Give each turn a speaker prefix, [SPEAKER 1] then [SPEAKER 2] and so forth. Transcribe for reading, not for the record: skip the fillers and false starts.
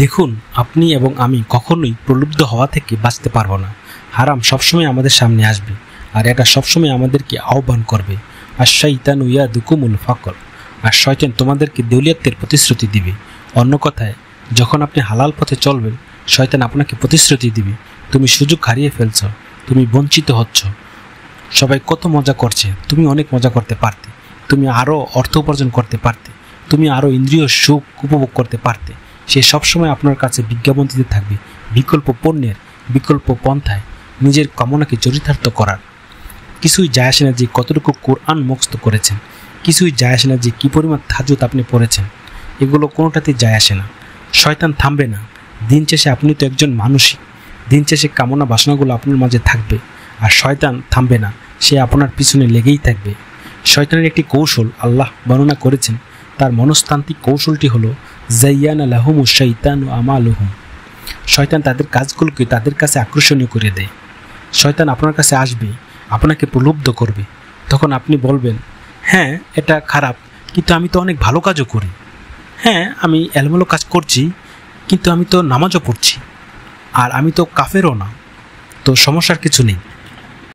[SPEAKER 1] দেখুন, আপনি এবং আমি কখনোই প্রলুব্ধ হওয়া থেকে বাঁচতে পারবো না। হারাম সবসময় আমাদের সামনে আসবে, আর এটা সবসময় আমাদেরকে আহ্বান করবে। আর শাইতানু ইয়াদুকুমুল ফাকর, আর শয়তান তোমাদেরকে দেউলিয়াতের প্রতিশ্রুতি দিবে। অন্য কথায়, যখন আপনি হালাল পথে চলবেন, শয়তান আপনাকে প্রতিশ্রুতি দিবে তুমি সুযোগ হারিয়ে ফেলছ, তুমি বঞ্চিত হচ্ছ, সবাই কত মজা করছে, তুমি অনেক মজা করতে পারতে, তুমি আরও অর্থ উপার্জন করতে পারতে, তুমি আরও ইন্দ্রিয় সুখ উপভোগ করতে পারতে। সে সবসময় আপনার কাছে বিজ্ঞাপন দিতে থাকবে বিকল্প পণ্যের, বিকল্প পন্থায় নিজের কামনাকে চরিতার্থ করার। কিছুই যায় আসে না যে কতটুকু কোরআন মুখস্থ করেছেন, কিছুই যায় আসে না যে কী পরিমাণ তাহাজ্জুদ আপনি পড়েছেন, এগুলো কোনোটাতেই যায় আসে না। শয়তান থামবে না। দিন শেষে আপনি তো একজন মানুষই, দিন শেষে কামনা বাসনাগুলো আপনার মাঝে থাকবে, আর শয়তান থামবে না, সে আপনার পিছনে লেগেই থাকবে। শয়তানের একটি কৌশল আল্লাহ বর্ণনা করেছেন, তার মনস্তান্ত্রিক কৌশলটি হলো জাইয়ানা লাহুমু শাইতানু আমালুহুম। শয়তান তাদের কাজগুলোকে তাদের কাছে আকর্ষণীয় করে দেয়। শয়তান আপনার কাছে আসবে, আপনাকে প্রলুব্ধ করবে, তখন আপনি বলবেন, হ্যাঁ এটা খারাপ, কিন্তু আমি তো অনেক ভালো কাজও করি। হ্যাঁ, আমি এলোমেলো কাজ করছি, কিন্তু আমি তো নামাজও পড়ছি, আর আমি তো কাফেরও না, তো সমস্যার কিছু নেই।